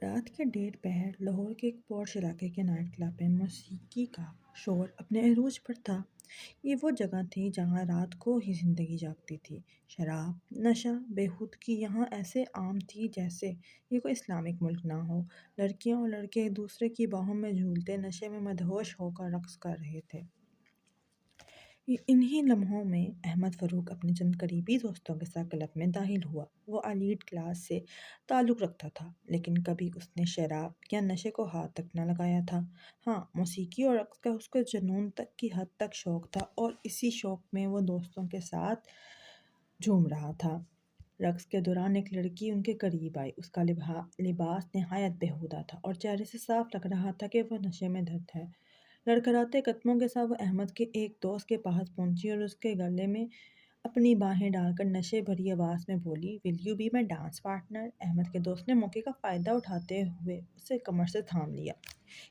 رات کے 1:30 لاہور کے ایک پوش علاقے کے نائٹ کلب میں موسیقی کا شور اپنے عروج پر تھا۔ یہ وہ جگہ تھی جہاں رات کو ہی زندگی جاگتی تھی۔ شراب، نشہ، بےہودگی یہاں ایسے عام تھی جیسے یہ کوئی اسلامک ملک نہ ہو۔ لڑکیاں اور لڑکے ایک دوسرے کی باہوں میں جھولتے نشے میں مدہوش ہو کر رقص کر رہے تھے۔ انہی لمحوں میں احمد فاروق اپنے چند قریبی دوستوں کے ساتھ کلب میں داخل ہوا۔ وہ ایلیٹ کلاس سے تعلق رکھتا تھا، لیکن کبھی اس نے شراب یا نشے کو ہاتھ تک نہ لگایا تھا۔ ہاں، موسیقی اور رقص کا اس کو جنون تک کی حد تک شوق تھا، اور اسی شوق میں وہ دوستوں کے ساتھ جھوم رہا تھا۔ رقص کے دوران ایک لڑکی ان کے قریب آئی۔ اس کا لباس نہایت بیہودہ تھا اور چہرے سے صاف لگ رہا تھا کہ وہ نشے میں دھت ہے۔ لڑکھڑاتے قدموں کے ساتھ وہ احمد کے ایک دوست کے پاس پہنچی اور اس کے گلے میں اپنی باہیں ڈال کر نشے بھری آواز میں بولی، "will you be my dance partner?" Ahmed کے دوست نے موقع کا فائدہ اٹھاتے ہوئے اسے کمر سے تھام لیا۔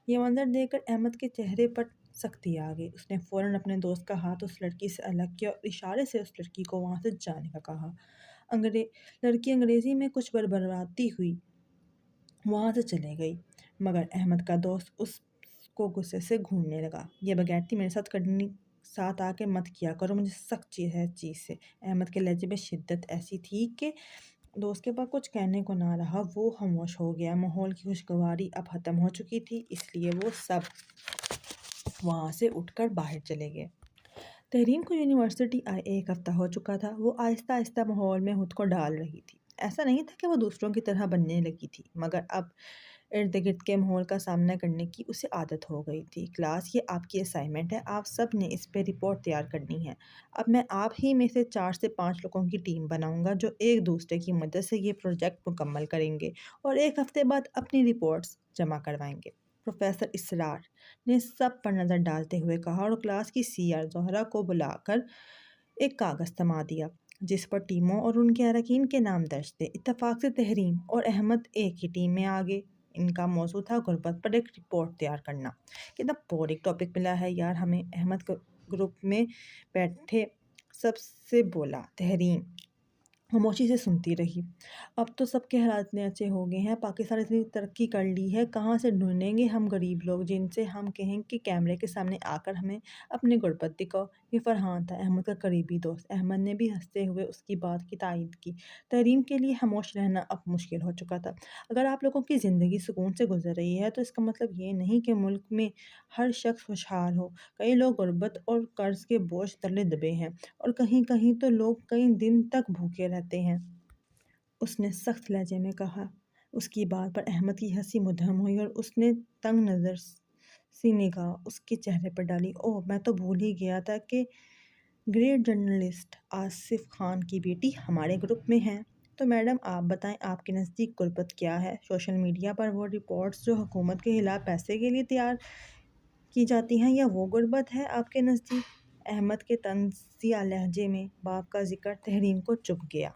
یہ منظر دیکھ کر احمد کے چہرے پر سختی آ گئی۔ اس نے فوراً اپنے دوست کا ہاتھ اس لڑکی سے الگ کیا اور اشارے سے اس لڑکی کو وہاں سے جانے کا کہا۔ لڑکی انگریزی میں کچھ بڑبڑاتی ہوئی وہاں سے چلے گئی، مگر احمد کا دوست اس کو غصے سے گھورنے لگا۔ "یہ بغیرتی میرے ساتھ آ کے مت کیا کرو، مجھے سخت چیز ہے اس چیز سے۔" احمد کے لہجے میں شدت ایسی تھی کہ دوست کے پاس کچھ کہنے کو نہ رہا۔ وہ خاموش ہو گیا۔ ماحول کی خوشگواری اب ختم ہو چکی تھی، اس لیے وہ سب وہاں سے اٹھ کر باہر چلے گئے۔ تحریم کو یونیورسٹی آئے 1 ہفتہ ہو چکا تھا۔ وہ آہستہ آہستہ ماحول میں خود کو ڈال رہی تھی۔ ایسا نہیں تھا کہ وہ دوسروں کی طرح بننے لگی تھی، مگر اب ارد گرد کے ماحول کا سامنا کرنے کی اسے عادت ہو گئی تھی۔ "کلاس، یہ آپ کی اسائنمنٹ ہے۔ آپ سب نے اس پہ رپورٹ تیار کرنی ہے۔ اب میں آپ ہی میں سے 4 سے 5 لوگوں کی ٹیم بناؤں گا جو ایک دوسرے کی مدد سے یہ پروجیکٹ مکمل کریں گے اور 1 ہفتے بعد اپنی رپورٹس جمع کروائیں گے۔" پروفیسر اسرار نے سب پر نظر ڈالتے ہوئے کہا اور کلاس کی CR زہرا کو بلا کر ایک کاغذ تھما دیا جس پر ٹیموں اور ان کے اراکین کے نام درج تھے۔ اتفاق سے تحریم اور احمد ایک ہی ٹیم میں آ گئے۔ ان کا موضوع تھا غربت پر ایک رپورٹ تیار کرنا۔ "کتنا بورنگ ٹاپک ملا ہے یار ہمیں۔" احمد گروپ میں بیٹھے سب سے بولا۔ تحریم خاموشی سے سنتی رہی۔ "اب تو سب کے حالات اتنے اچھے ہو گئے ہیں، پاکستان اتنی ترقی کر لی ہے، کہاں سے ڈھونڈیں گے ہم غریب لوگ جن سے ہم کہیں کہ کیمرے کے سامنے آ کر ہمیں اپنی غربت دکھاؤ۔" یہ فرحان تھا، احمد کا قریبی دوست۔ احمد نے بھی ہنستے ہوئے اس کی بات کی تائید کی۔ تحریم کے لیے خاموش رہنا اب مشکل ہو چکا تھا۔ "اگر آپ لوگوں کی زندگی سکون سے گزر رہی ہے تو اس کا مطلب یہ نہیں کہ ملک میں ہر شخص خوشحال ہو۔ کئی لوگ غربت اور قرض کے بوجھ تلے دبے ہیں، اور کہیں کہیں تو لوگ کئی دن تک بھوکے رہتے ہیں۔" اس نے سخت لہجے میں کہا۔ اس کی بات پر احمد کی ہنسی مدھم ہوئی اور اس نے تنگ نظر سی نگاہ اس کے چہرے پر ڈالی۔ "اوہ، میں تو بھول ہی گیا تھا کہ گریٹ جرنلسٹ آصف خان کی بیٹی ہمارے گروپ میں ہیں۔ تو میڈم، آپ بتائیں، آپ کے نزدیک غربت کیا ہے؟ سوشل میڈیا پر وہ رپورٹس جو حکومت کے خلاف پیسے کے لیے تیار کی جاتی ہیں، یا وہ غربت ہے آپ کے نزدیک؟" احمد کے طنزیہ لہجے میں باپ کا ذکر تحریم کو چبھ گیا۔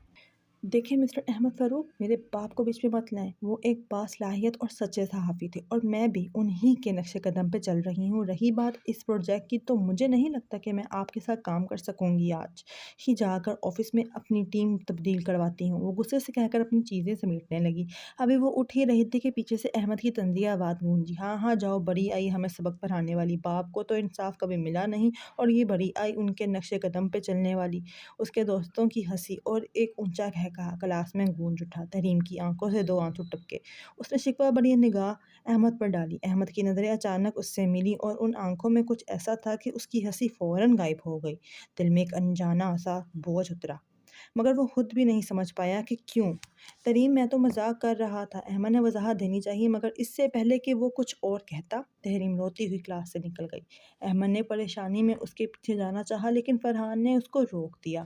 "دیکھیں مسٹر احمد فاروق، میرے باپ کو بیچ میں مت لائیں۔ وہ ایک باصلاحیت اور سچے صحافی تھے، اور میں بھی انہی کے نقش قدم پہ چل رہی ہوں۔ رہی بات اس پروجیکٹ کی، تو مجھے نہیں لگتا کہ میں آپ کے ساتھ کام کر سکوں گی۔ آج ہی جا کر آفس میں اپنی ٹیم تبدیل کرواتی ہوں۔" وہ غصے سے کہہ کر اپنی چیزیں سمیٹنے لگی۔ ابھی وہ اٹھ ہی رہی تھی کہ پیچھے سے احمد کی طنزیہ آواز گونجی۔ "ہاں ہاں، جاؤ، بڑی آئی ہمیں سبق پڑھانے والی۔ باپ کو تو انصاف کبھی ملا نہیں، اور یہ بڑی آئی ان کے نقش قدم پہ چلنے والی۔" اس کے دوستوں کی ہنسی اور ایک اونچا قہقہا کلاس میں گونج اٹھا۔ تحریم کی آنکھوں سے 2 آنسو ٹپکے۔ اس نے شکوہ بھری نگاہ احمد پر ڈالی۔ احمد کی نظریں اچانک اس سے ملیں اور ان آنکھوں میں کچھ ایسا تھا کہ اس کی ہنسی فوراً غائب ہو گئی۔ دل میں ایک انجانا سا بوجھ اترا، مگر وہ خود بھی نہیں سمجھ پایا کہ کیوں۔ "تحریم، میں تو مذاق کر رہا تھا۔" احمد نے وضاحت دینی چاہی، مگر اس سے پہلے کہ وہ کچھ اور کہتا، تحریم روتی ہوئی کلاس سے نکل گئی۔ احمد نے پریشانی میں اس کے پیچھے جانا چاہا، لیکن فرحان نے اس کو روک دیا،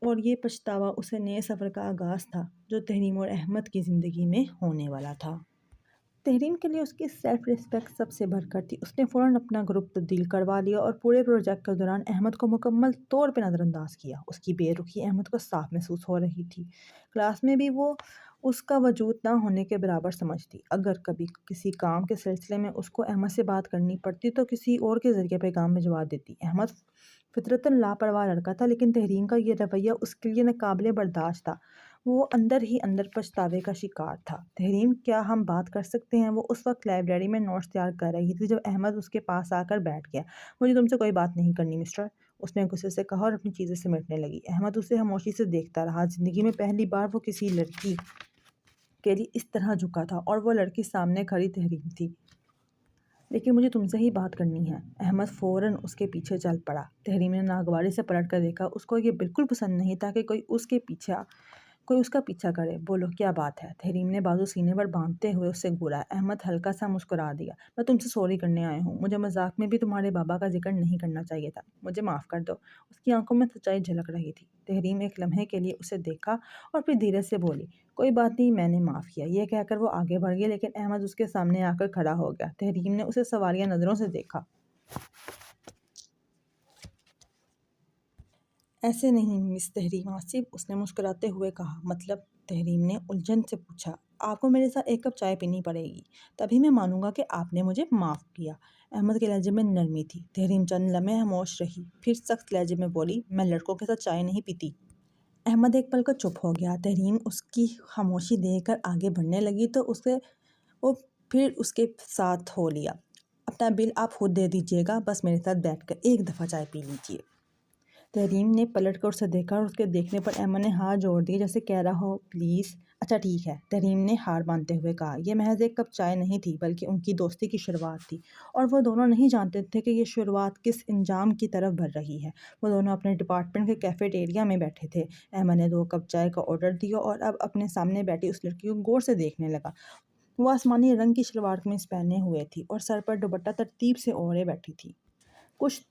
اور یہ پچھتاوا اسے نئے سفر کا آغاز تھا جو تحریم اور احمد کی زندگی میں ہونے والا تھا۔ تحریم کے لیے اس کی سیلف ریسپیکٹ سب سے بڑھ کر تھی۔ اس نے فوراً اپنا گروپ تبدیل کروا لیا اور پورے پروجیکٹ کے دوران احمد کو مکمل طور پہ نظر انداز کیا۔ اس کی بے رخی احمد کو صاف محسوس ہو رہی تھی۔ کلاس میں بھی وہ اس کا وجود نہ ہونے کے برابر سمجھتی۔ اگر کبھی کسی کام کے سلسلے میں اس کو احمد سے بات کرنی پڑتی تو کسی اور کے ذریعے پیغام بھجوا دیتی۔ احمد فطرتاً لاپرواہ لڑکا تھا، لیکن تحریم کا یہ رویہ اس کے لیے ناقابل برداشت تھا۔ وہ اندر ہی اندر پچھتاوے کا شکار تھا۔ تحریم کیا ہم بات کر سکتے ہیں؟ وہ اس وقت لائبریری میں نوٹس تیار کر رہی تھی جب احمد اس کے پاس آ کر بیٹھ گیا۔ مجھے تم سے کوئی بات نہیں کرنی مسٹر، اس نے غصے سے کہا اور اپنی چیزیں سمیٹنے لگی۔ احمد اسے خاموشی سے دیکھتا رہا۔ زندگی میں پہلی بار وہ کسی لڑکی کے لیے اس طرح جھکا تھا اور وہ لڑکی سامنے کھڑی تحریم تھی۔ لیکن مجھے تم سے ہی بات کرنی ہے۔ احمد فوراً اس کے پیچھے چل پڑا۔ تحریم نے ناگواری سے پلٹ کر دیکھا۔ اس کو یہ بالکل پسند نہیں تھا کہ کوئی اس کا پیچھا کرے۔ بولو کیا بات ہے؟ تحریم نے بازو سینے پر باندھتے ہوئے اس سے گھورا۔ احمد ہلکا سا مسکرا دیا۔ میں تم سے سوری کرنے آیا ہوں۔ مجھے مذاق میں بھی تمہارے بابا کا ذکر نہیں کرنا چاہیے تھا۔ مجھے معاف کر دو۔ اس کی آنکھوں میں سچائی جھلک رہی تھی۔ تحریم ایک لمحے کے لیے اسے دیکھا اور پھر دھیرے سے بولی، کوئی بات نہیں، میں نے معاف کیا۔ یہ کہہ کر وہ آگے بڑھ گئی لیکن احمد اس کے سامنے آ کر کھڑا ہو گیا۔ تحریم نے اسے سوالیہ نظروں سے دیکھا۔ ایسے نہیں مس تحریم آصف، اس نے مسکراتے ہوئے کہا۔ مطلب؟ تحریم نے الجھن سے پوچھا۔ آپ کو میرے ساتھ ایک کپ چائے پینی پڑے گی، تبھی میں مانوں گا کہ آپ نے مجھے معاف کیا۔ احمد کے لہجے میں نرمی تھی۔ تحریم چند لمحے خاموش رہی، پھر سخت لہجے میں بولی، میں لڑکوں کے ساتھ چائے نہیں پیتی۔ احمد ایک پل کو چپ ہو گیا۔ تحریم اس کی خاموشی دیکھ کر آگے بڑھنے لگی تو وہ پھر اس کے ساتھ ہو لیا۔ اپنا بل آپ خود دے دیجیے گا، بس میرے ساتھ بیٹھ کر ایک دفعہ چائے پی لیجیے۔ تحریم نے پلٹ کر اسے دیکھا اور اس کے دیکھنے پر احمد نے ہاتھ جوڑ دیے جیسے کہہ رہا ہو پلیز۔ اچھا ٹھیک ہے، تحریم نے ہار مانتے ہوئے کہا۔ یہ محض ایک کپ چائے نہیں تھی بلکہ ان کی دوستی کی شروعات تھی، اور وہ دونوں نہیں جانتے تھے کہ یہ شروعات کس انجام کی طرف بڑھ رہی ہے۔ وہ دونوں اپنے ڈپارٹمنٹ کے کیفیٹیریا میں بیٹھے تھے۔ احمد نے 2 کپ چائے کا آرڈر دیا اور اب اپنے سامنے بیٹھی اس لڑکی کو غور سے دیکھنے لگا۔ وہ آسمانی رنگ کی شلوار قمیص پہنے ہوئے تھی اور سر پر دوپٹہ ترتیب سے اوڑھے بیٹھی تھی۔ کچھ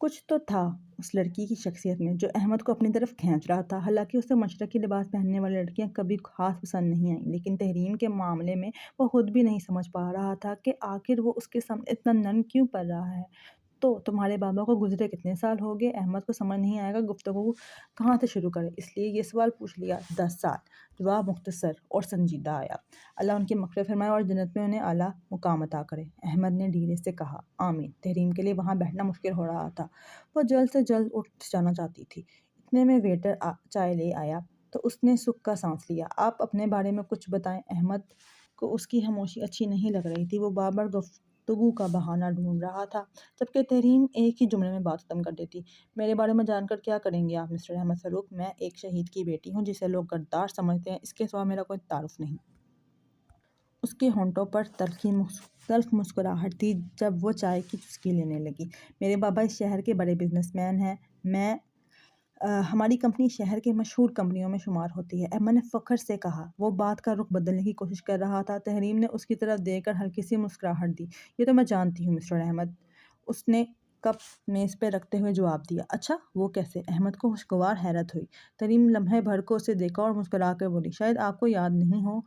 کچھ تو تھا اس لڑکی کی شخصیت میں جو احمد کو اپنی طرف کھینچ رہا تھا۔ حالانکہ اسے مشرقی لباس پہننے والی لڑکیاں کبھی خاص پسند نہیں آئیں، لیکن تحریم کے معاملے میں وہ خود بھی نہیں سمجھ پا رہا تھا کہ آخر وہ اس کے سامنے اتنا نرم کیوں پڑ رہا ہے۔ تو تمہارے بابا کو گزرے کتنے سال ہو گئے؟ احمد کو سمجھ نہیں آئے گا گفتگو کہاں سے شروع کرے، اس لیے یہ سوال پوچھ لیا۔ 10 سال۔ جواب مختصر اور سنجیدہ آیا۔ اللہ ان کی مغفرت فرمائے اور جنت میں انہیں اعلیٰ مقام عطا کرے، احمد نے دھیرے سے کہا۔ آمین۔ تحریم کے لیے وہاں بیٹھنا مشکل ہو رہا تھا۔ وہ جلد سے جلد اٹھ جانا چاہتی تھی۔ اتنے میں ویٹر چائے لے آیا تو اس نے سکھ کا سانس لیا۔ آپ اپنے بارے میں کچھ بتائیں۔ احمد کو اس کی خاموشی اچھی نہیں لگ رہی تھی۔ وہ بار بار گفتگو کا بہانہ ڈھونڈ رہا تھا جبکہ تحریم ایک ہی جملے میں بات ختم کر دیتی۔ میرے بارے میں جان کر کیا کریں گے آپ مسٹر احمد فاروق؟ میں ایک شہید کی بیٹی ہوں جسے لوگ غدار سمجھتے ہیں، اس کے سوا میرا کوئی تعارف نہیں۔ اس کے ہونٹوں پر تلخ مسکراہٹ تھی جب وہ چائے کی چسکی لینے لگی۔ میرے بابا اس شہر کے بڑے بزنس مین ہیں۔ ہماری کمپنی شہر کے مشہور کمپنیوں میں شمار ہوتی ہے، احمد نے فخر سے کہا۔ وہ بات کا رخ بدلنے کی کوشش کر رہا تھا۔ تحریم نے اس کی طرف دیکھ کر ہلکی سی مسکراہٹ دی۔ یہ تو میں جانتی ہوں مسٹر احمد، اس نے کپ میز پہ رکھتے ہوئے جواب دیا۔ اچھا، وہ کیسے؟ احمد کو خوشگوار حیرت ہوئی۔ تحریم لمحے بھر کو اسے دیکھا اور مسکرا کر بولی، شاید آپ کو یاد نہیں ہو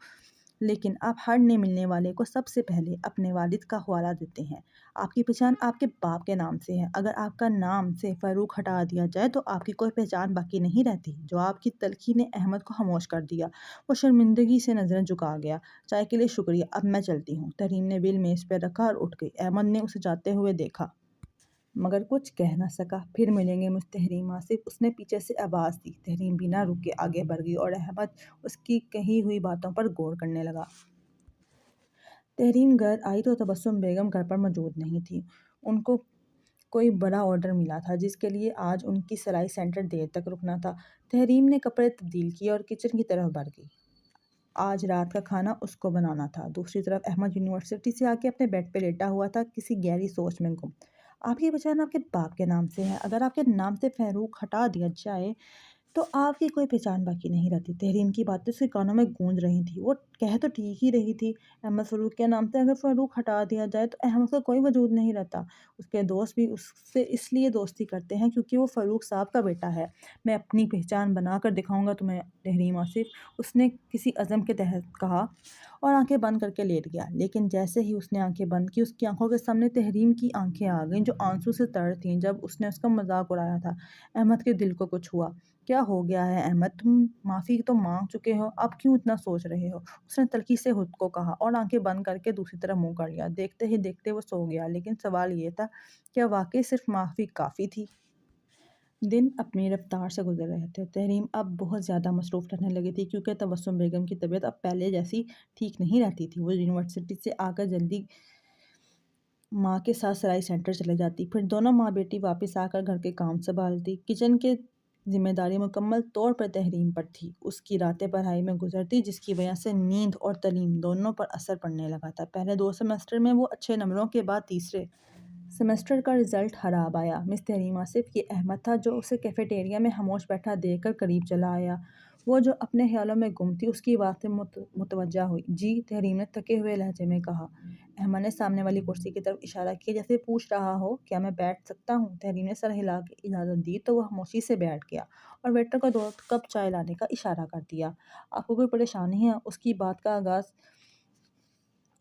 لیکن آپ ہر نئے ملنے والے کو سب سے پہلے اپنے والد کا حوالہ دیتے ہیں۔ آپ کی پہچان آپ کے باپ کے نام سے ہے۔ اگر آپ کا نام سے فاروق ہٹا دیا جائے تو آپ کی کوئی پہچان باقی نہیں رہتی۔ جواب کی تلخی نے احمد کو خاموش کر دیا۔ وہ شرمندگی سے نظریں جھکا گیا۔ چائے کے لیے شکریہ، اب میں چلتی ہوں۔ تحریم نے بل میز پہ رکھا اور اٹھ گئی۔ احمد نے اسے جاتے ہوئے دیکھا مگر کچھ کہہ نہ سکا۔ پھر ملیں گے مجھ تحریم آصف، اس نے پیچھے سے آواز دی۔ تحریم بنا رکے آگے بڑھ گئی اور احمد اس کی کہی ہوئی باتوں پر غور کرنے لگا۔ تحریم گھر آئی تو تبسم بیگم گھر پر موجود نہیں تھی۔ ان کو کوئی بڑا آرڈر ملا تھا جس کے لیے آج ان کی سلائی سینٹر دیر تک رکنا تھا۔ تحریم نے کپڑے تبدیل کیے اور کچن کی طرف بڑھ گئی۔ آج رات کا کھانا اس کو بنانا تھا۔ دوسری طرف احمد یونیورسٹی سے آ کے اپنے بیڈ پہ لیٹا ہوا تھا، کسی گہری سوچ میں گم۔ آپ کی پہچان آپ کے باپ کے نام سے ہے۔ اگر آپ کے نام سے فاروق ہٹا دیا جائے تو آپ کی کوئی پہچان باقی نہیں رہتی۔ تحریم کی باتیں اس کے کانوں میں گونج رہی تھی۔ وہ کہہ تو ٹھیک ہی رہی تھی، احمد فاروق کے نام سے اگر فاروق ہٹا دیا جائے تو احمد کا کوئی وجود نہیں رہتا۔ اس کے دوست بھی اس سے اس لیے دوستی کرتے ہیں کیونکہ وہ فاروق صاحب کا بیٹا ہے۔ میں اپنی پہچان بنا کر دکھاؤں گا تمہیں تحریم آصف، اس نے کسی عزم کے تحت کہا اور آنکھیں بند کر کے لیٹ گیا۔ لیکن جیسے ہی اس نے آنکھیں بند کی، اس کی آنکھوں کے سامنے تحریم کی آنکھیں آ گئیں جو آنسو سے تر تھیں جب اس نے اس کا مذاق اڑایا تھا۔ احمد کے دل کو کچھ ہوا۔ کیا ہو گیا ہے احمد؟ تم معافی تو مانگ چکے ہو، اب کیوں اتنا سوچ رہے ہو؟ اس نے تلخی سے خود کو کہا اور آنکھیں بند کر کے دوسری طرف منہ کر لیا۔ دیکھتے ہی دیکھتے وہ سو گیا۔ لیکن سوال یہ تھا، کیا واقعی صرف معافی کافی تھی؟ دن اپنی رفتار سے گزر رہے تھے۔ تحریم اب بہت زیادہ مصروف رہنے لگی تھی کیونکہ تبسم بیگم کی طبیعت اب پہلے جیسی ٹھیک نہیں رہتی تھی۔ وہ یونیورسٹی سے آ کر جلدی ماں کے ساتھ سرائی سینٹر چلے جاتی، پھر دونوں ماں بیٹی واپس آ کر گھر کے کام سنبھالتی۔ کچن کی ذمہ داری مکمل طور پر تحریم پر تھی۔ اس کی راتیں پڑھائی میں گزرتی جس کی وجہ سے نیند اور تعلیم دونوں پر اثر پڑنے لگا تھا۔ پہلے 2 سیمسٹر میں وہ اچھے نمبروں کے بعد تیسرے سیمسٹر کا رزلٹ خراب آیا۔ مس تحریم آصف یہ احمد تھا جو اسے کیفیٹیریا میں خاموش بیٹھا دیکھ کر قریب چلا آیا۔ وہ جو اپنے خیالوں میں گم تھی اس کی بات سے متوجہ ہوئی۔ جی، تحریم نے تھکے ہوئے لہجے میں کہا۔ احمد نے سامنے والی کرسی کی طرف اشارہ کیا جیسے پوچھ رہا ہو کیا میں بیٹھ سکتا ہوں؟ تحریم نے سر ہلا کے اجازت دی تو وہ خاموشی سے بیٹھ گیا اور ویٹر کو 2 کپ چائے لانے کا اشارہ کر دیا۔ آپ کو کوئی پریشانی ہے؟ اس کی بات کا آغاز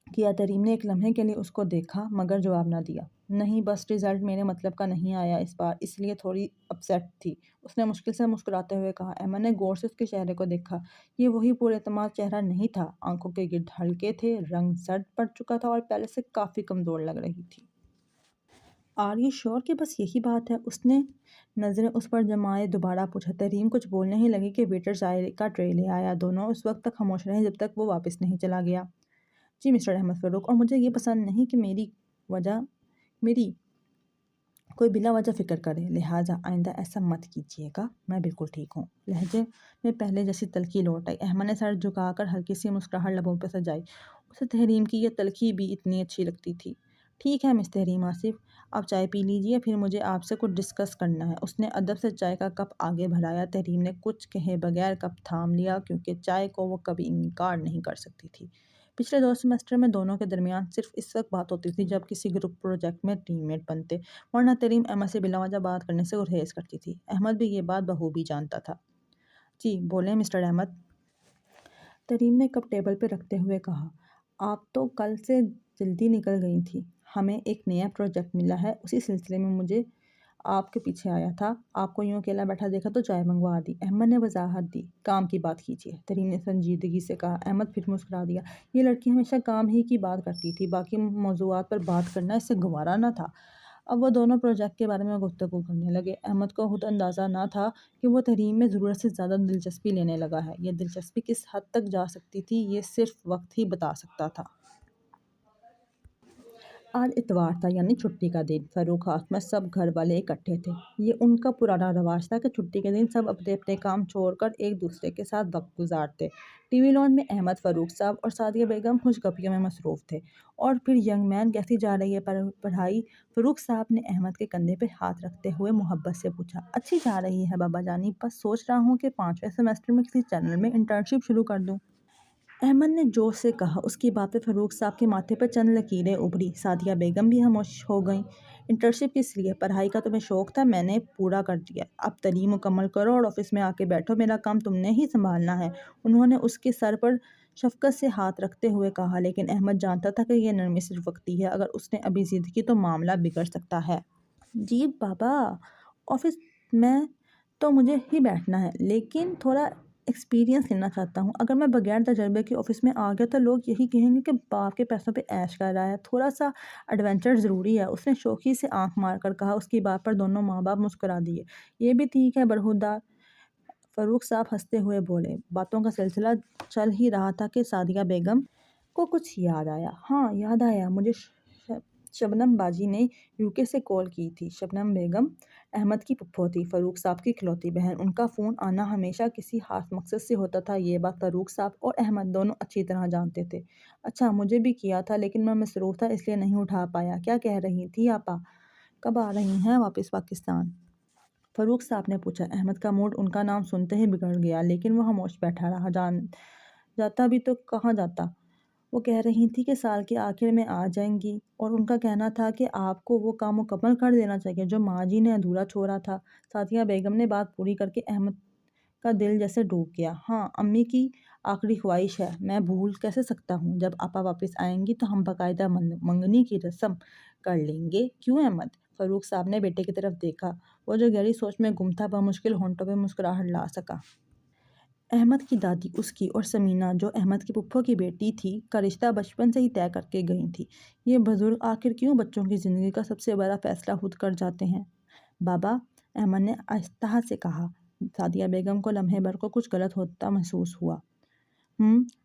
کیا۔ تحریم نے ایک لمحے کے لیے اس کو دیکھا مگر جواب نہ دیا۔ نہیں، بس رزلٹ میرے مطلب کا نہیں آیا اس بار، اس لیے تھوڑی اپسیٹ تھی، اس نے مشکل سے مسکراتے ہوئے کہا۔ احمد نے غور سے اس کے چہرے کو دیکھا۔ یہ وہی پراعتماد چہرہ نہیں تھا، آنکھوں کے گرد ہلکے تھے، رنگ زرد پڑ چکا تھا اور پہلے سے کافی کمزور لگ رہی تھی۔ آر یو شیور کہ بس یہی بات ہے؟ اس نے نظریں اس پر جمائے دوبارہ پوچھا۔ تحریم کچھ بولنے ہی لگی کہ ویٹر چائے کا ٹرے لے آیا۔ دونوں اس وقت تک خاموش رہے جب تک وہ واپس نہیں چلا گیا۔ جی مسٹر احمد فاروق، اور مجھے یہ پسند نہیں کہ میری کوئی بلا وجہ فکر کرے، لہٰذا آئندہ ایسا مت کیجیے گا۔ میں بالکل ٹھیک ہوں۔ لہجے میں پہلے جیسی تلخی لوٹ آئی۔ احمد نے سر جھکا کر ہلکی سی مسکراہٹ لبوں پہ سجائی۔ اسے تحریم کی یہ تلخی بھی اتنی اچھی لگتی تھی۔ ٹھیک ہے مس تحریم آصف، آپ چائے پی لیجیے، پھر مجھے آپ سے کچھ ڈسکس کرنا ہے۔ اس نے ادب سے چائے کا کپ آگے بڑھایا۔ تحریم نے کچھ کہے بغیر کپ تھام لیا کیونکہ چائے کو وہ کبھی انکار نہیں کر سکتی تھی۔ پچھلے 2 سیمسٹر میں دونوں کے درمیان صرف اس وقت بات ہوتی تھی جب کسی گروپ پروجیکٹ میں ٹیم میٹ بنتے، ورنہ تحریم احمد سے بلا وجہ بات کرنے سے گریز کرتی تھی۔ احمد بھی یہ بات بخوبی جانتا تھا۔ جی بولیں مسٹر احمد، تحریم نے کپ ٹیبل پہ رکھتے ہوئے کہا۔ آپ تو کل سے جلدی نکل گئی تھی، ہمیں ایک نیا پروجیکٹ ملا ہے، اسی سلسلے میں مجھے آپ کے پیچھے آیا تھا۔ آپ کو یوں اکیلا بیٹھا دیکھا تو چائے منگوا دی۔ احمد نے وضاحت دی۔ کام کی بات کیجیے، تحریم نے سنجیدگی سے کہا۔ احمد پھر مسکرا دیا۔ یہ لڑکی ہمیشہ کام ہی کی بات کرتی تھی، باقی موضوعات پر بات کرنا اس سے گوارا نہ تھا۔ اب وہ دونوں پروجیکٹ کے بارے میں گفتگو کرنے لگے۔ احمد کو خود اندازہ نہ تھا کہ وہ تحریم میں ضرورت سے زیادہ دلچسپی لینے لگا ہے۔ یہ دلچسپی کس حد تک جا سکتی تھی یہ صرف وقت ہی بتا سکتا تھا۔ آج اتوار تھا، یعنی چھٹی کا دن۔ فاروق ہاؤس میں سب گھر والے اکٹھے تھے۔ یہ ان کا پرانا رواج تھا کہ چھٹی کے دن سب اپنے اپنے کام چھوڑ کر ایک دوسرے کے ساتھ وقت گزارتے۔ ٹی وی لان میں احمد، فاروق صاحب اور سعدیہ بیگم خوش گپیوں میں مصروف تھے۔ اور پھر ینگ مین، کیسی جا رہی ہے پڑھائی؟ فاروق صاحب نے احمد کے کندھے پہ ہاتھ رکھتے ہوئے محبت سے پوچھا۔ اچھی جا رہی ہے بابا جانی، بس سوچ رہا ہوں کہ 5ویں سیمسٹر میں کسی چینل میں انٹرنشپ شروع کر دوں۔ احمد نے جوش سے کہا۔ اس کی بات پہ فاروق صاحب کے ماتھے پر چند لکیریں ابھری۔ سعدیہ بیگم بھی خاموش ہو گئیں۔ انٹرنشپ کس لیے؟ پڑھائی کا تمہیں شوق تھا، میں نے پورا کر دیا، اب تعلیم مکمل کرو اور آفس میں آ کے بیٹھو، میرا کام تم نے ہی سنبھالنا ہے۔ انہوں نے اس کے سر پر شفقت سے ہاتھ رکھتے ہوئے کہا، لیکن احمد جانتا تھا کہ یہ نرمی صرف وقتی ہے، اگر اس نے ابھی ضد کی تو معاملہ بگڑ سکتا ہے۔ جی بابا، آفس میں تو مجھے ہی بیٹھنا ہے، لیکن تھوڑا ایکسپیرینس لینا چاہتا ہوں۔ اگر میں بغیر تجربے کے آفس میں آ گیا تو لوگ یہی کہیں گے کہ باپ کے پیسوں پہ عیش کر رہا ہے، تھوڑا سا ایڈونچر ضروری ہے۔ اس نے شوخی سے آنکھ مار کر کہا۔ اس کی بات پر دونوں ماں باپ مسکرا دیے۔ یہ بھی ٹھیک ہے برہودار، فاروق صاحب ہنستے ہوئے بولے۔ باتوں کا سلسلہ چل ہی رہا تھا کہ سعدیہ بیگم کو کچھ یاد آیا۔ ہاں یاد آیا، مجھے شبنم باجی نے UK سے کال کی تھی۔ شبنم بیگم احمد کی پھپھو تھی، فاروق صاحب کی اکلوتی بہن۔ ان کا فون آنا ہمیشہ کسی خاص مقصد سے ہوتا تھا، یہ بات فاروق صاحب اور احمد دونوں اچھی طرح جانتے تھے۔ اچھا، مجھے بھی کیا تھا لیکن میں مصروف تھا اس لیے نہیں اٹھا پایا۔ کیا کہہ رہی تھی آپا؟ کب آ رہی ہیں واپس پاکستان؟ فاروق صاحب نے پوچھا۔ احمد کا موڈ ان کا نام سنتے ہی بگڑ گیا، لیکن وہ خاموش بیٹھا رہا۔ جاتا بھی تو کہاں جاتا؟ وہ کہہ رہی تھی کہ سال کے آخر میں آ جائیں گی، اور ان کا کہنا تھا کہ آپ کو وہ کام مکمل کر دینا چاہیے جو ماں جی نے ادھورا چھوڑا تھا۔ سعدیہ بیگم نے بات پوری کر کے احمد کا دل جیسے ڈوب گیا۔ ہاں، امی کی آخری خواہش ہے، میں بھول کیسے سکتا ہوں۔ جب آپا واپس آئیں گی تو ہم باقاعدہ منگنی کی رسم کر لیں گے، کیوں احمد؟ فاروق صاحب نے بیٹے کی طرف دیکھا۔ وہ جو گہری سوچ میں گم تھا بمشکل ہونٹوں پہ مسکراہٹ لا سکا۔ احمد کی دادی، اس کی اور سمینا جو احمد کی پھپھو کی بیٹی تھی، کا رشتہ بچپن سے ہی طے کر کے گئی تھی۔ یہ بزرگ آخر کیوں بچوں کی زندگی کا سب سے بڑا فیصلہ خود کر جاتے ہیں؟ بابا، احمد نے آہستہ سے کہا۔ سعدیہ بیگم کو لمحے بھر کو کچھ غلط ہوتا محسوس ہوا۔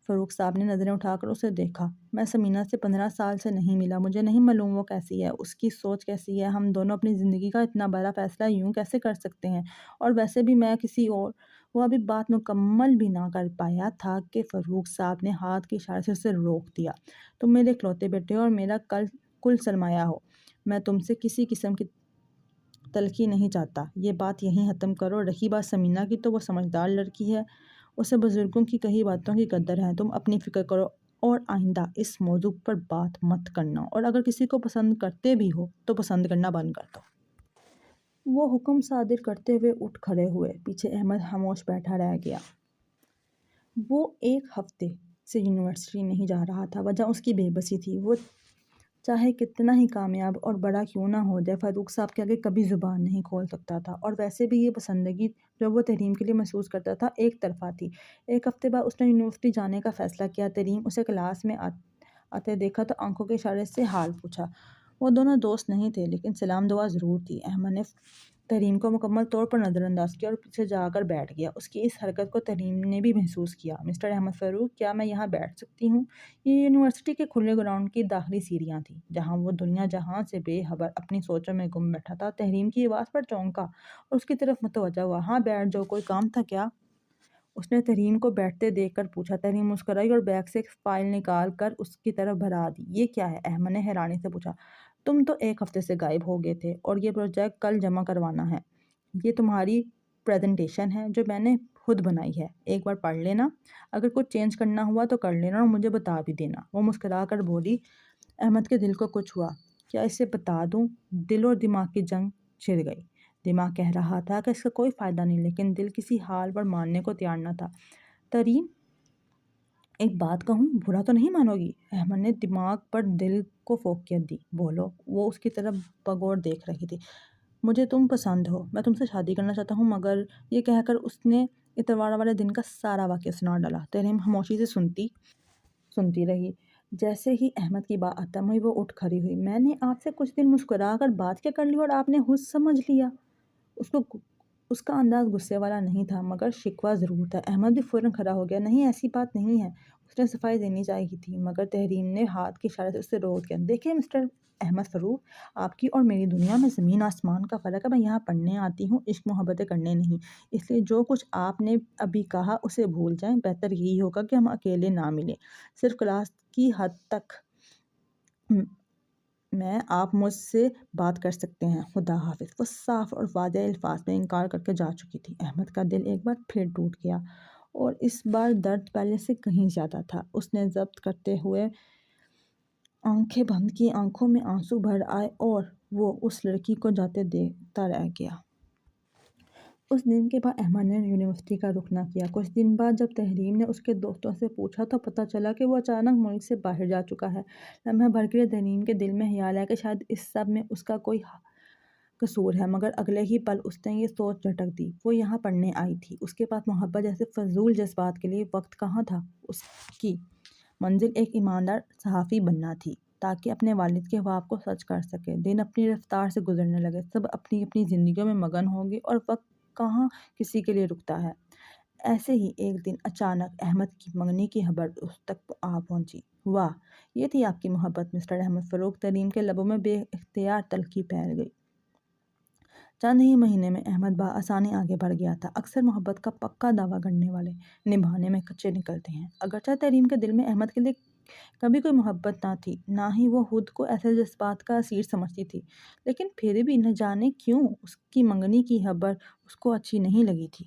فاروق صاحب نے نظریں اٹھا کر اسے دیکھا۔ میں سمینہ سے 15 سال سے نہیں ملا، مجھے نہیں معلوم وہ کیسی ہے، اس کی سوچ کیسی ہے، ہم دونوں اپنی زندگی کا اتنا بڑا فیصلہ یوں کیسے کر سکتے ہیں؟ اور ویسے بھی میں کسی اور… وہ ابھی بات مکمل بھی نہ کر پایا تھا کہ فاروق صاحب نے ہاتھ کے اشارے سے اسے روک دیا۔ تم میرے اکلوتے بیٹے ہو اور میرا کل سرمایہ ہو، میں تم سے کسی قسم کی تلخی نہیں چاہتا، یہ بات یہیں ختم کرو۔ رہی بات سمینہ کی تو وہ سمجھدار لڑکی ہے، اسے بزرگوں کی کہی باتوں کی قدر ہے، تم اپنی فکر کرو اور آئندہ اس موضوع پر بات مت کرنا، اور اگر کسی کو پسند کرتے بھی ہو تو پسند کرنا بند کر دو۔ وہ حکم صادر کرتے ہوئے اٹھ کھڑے ہوئے۔ پیچھے احمد خاموش بیٹھا رہ گیا۔ وہ ایک ہفتے سے یونیورسٹی نہیں جا رہا تھا، وجہ اس کی بے بسی تھی۔ وہ چاہے کتنا ہی کامیاب اور بڑا کیوں نہ ہو جائے، فاروق صاحب کے آگے کبھی زبان نہیں کھول سکتا تھا، اور ویسے بھی یہ پسندگی جو وہ تریم کے لیے محسوس کرتا تھا ایک طرفہ تھی۔ ایک ہفتے بعد اس نے یونیورسٹی جانے کا فیصلہ کیا۔ تریم اسے کلاس میں آتے دیکھا تو آنکھوں کے اشارے سے حال پوچھا۔ وہ دونوں دوست نہیں تھے، لیکن سلام دعا ضرور تھی۔ احمد نے تریم کو مکمل طور پر نظر انداز کیا اور پیچھے جا کر بیٹھ گیا۔ اس کی اس حرکت کو تریم نے بھی محسوس کیا۔ مسٹر احمد فاروق، کیا میں یہاں بیٹھ سکتی ہوں؟ یہ یونیورسٹی کے کھلے گراؤنڈ کی داخلی سیڑھیاں تھیں، جہاں وہ دنیا جہاں سے بے خبر اپنی سوچوں میں گم بیٹھا تھا۔ تحریم کی آواز پر چونکا اور اس کی طرف متوجہ ہوا۔ ہاں بیٹھ جاؤ، کوئی کام تھا کیا؟ اس نے تحریم کو بیٹھتے دیکھ کر پوچھا۔ تحریم مسکرائی اور بیگ سے ایک فائل نکال کر اس کی طرف بڑھا دی۔ یہ کیا ہے؟ احمد نے حیرانی سے پوچھا۔ تم تو ایک ہفتے سے غائب ہو گئے تھے اور یہ پروجیکٹ کل جمع کروانا ہے۔ یہ تمہاری پریزنٹیشن ہے جو میں نے خود بنائی ہے، ایک بار پڑھ لینا، اگر کچھ چینج کرنا ہوا تو کر لینا اور مجھے بتا بھی دینا۔ وہ مسکرا کر بولی۔ احمد کے دل کو کچھ ہوا۔ کیا اسے بتا دوں؟ دل اور دماغ کی جنگ چھڑ گئی۔ دماغ کہہ رہا تھا کہ اس کا کوئی فائدہ نہیں، لیکن دل کسی حال پر ماننے کو تیار نہ تھا۔ تریم، ایک بات کہوں، برا تو نہیں مانو گی؟ احمد نے دماغ پر دل کو فوقیت دی۔ بولو۔ وہ اس کی طرف بغور دیکھ رہی تھی۔ مجھے تم پسند ہو، میں تم سے شادی کرنا چاہتا ہوں، مگر… یہ کہہ کر اس نے اتوار والے دن کا سارا واقعہ سنا ڈالا۔ تریم خاموشی سے سنتی رہی۔ جیسے ہی احمد کی بات ختم ہوئی وہ اٹھ کھڑی ہوئی۔ میں نے آپ سے کچھ دن مسکرا کر بات کیا کر لی اور آپ نے خود سمجھ لیا۔ اس کا انداز غصے والا نہیں تھا، مگر شکوہ ضرور تھا۔ احمد بھی فوراً کھڑا ہو گیا۔ نہیں، ایسی بات نہیں ہے، اس نے صفائی دینی چاہیے تھی، مگر تحریم نے ہاتھ کے اشارے سے اسے روک دیا۔ دیکھیں مسٹر احمد فاروق، آپ کی اور میری دنیا میں زمین آسمان کا فرق ہے۔ میں یہاں پڑھنے آتی ہوں، عشق محبتیں کرنے نہیں، اس لیے جو کچھ آپ نے ابھی کہا اسے بھول جائیں۔ بہتر یہی ہوگا کہ ہم اکیلے نہ ملیں، صرف کلاس کی حد تک میں آپ مجھ سے بات کر سکتے ہیں۔ خدا حافظ۔ وہ صاف اور واضح الفاظ میں انکار کر کے جا چکی تھی۔ احمد کا دل ایک بار پھر ٹوٹ گیا، اور اس بار درد پہلے سے کہیں زیادہ تھا۔ اس نے ضبط کرتے ہوئے آنکھیں بند کی، آنکھوں میں آنسو بھر آئے اور وہ اس لڑکی کو جاتے دیکھتا رہ گیا۔ اس دن کے بعد احمد نے یونیورسٹی کا رخ نہ کیا۔ کچھ دن بعد جب تحریم نے اس کے دوستوں سے پوچھا تو پتہ چلا کہ وہ اچانک ملک سے باہر جا چکا ہے۔ لمحے بھر کے لیے تحریم کے دل میں خیال آیا کہ شاید اس سب میں اس کا کوئی قصور ہے، مگر اگلے ہی پل اس نے یہ سوچ جھٹک دی۔ وہ یہاں پڑھنے آئی تھی، اس کے پاس محبت جیسے فضول جذبات کے لیے وقت کہاں تھا؟ اس کی منزل ایک ایماندار صحافی بننا تھی، تاکہ اپنے والد کے خواب کو سچ کر سکے۔ دن اپنی رفتار سے گزرنے لگے، سب اپنی اپنی زندگیوں میں مگن ہوں گے، اور وقت کہاں کسی کے لیے رکتا ہے۔ ایسے ہی ایک دن اچانک احمد کی منگنی کی خبر اس تک آ پہنچی۔ واہ، یہ تھی آپ کی محبت مسٹر احمد فاروق؟ تریم کے لبوں میں بے اختیار تلخی پھیل گئی۔ چند ہی مہینے میں احمد بآسانی آگے بڑھ گیا تھا۔ اکثر محبت کا پکا دعویٰ کرنے والے نبھانے میں کچے نکلتے ہیں۔ اگرچہ تریم کے دل میں احمد کے لیے کبھی کوئی محبت نہ تھی، نہ ہی وہ خود کو ایسے جذبات کا اسیر سمجھتی تھی، لیکن پھر بھی نہ جانے کیوں اس کی منگنی کی خبر اس کو اچھی نہیں لگی تھی۔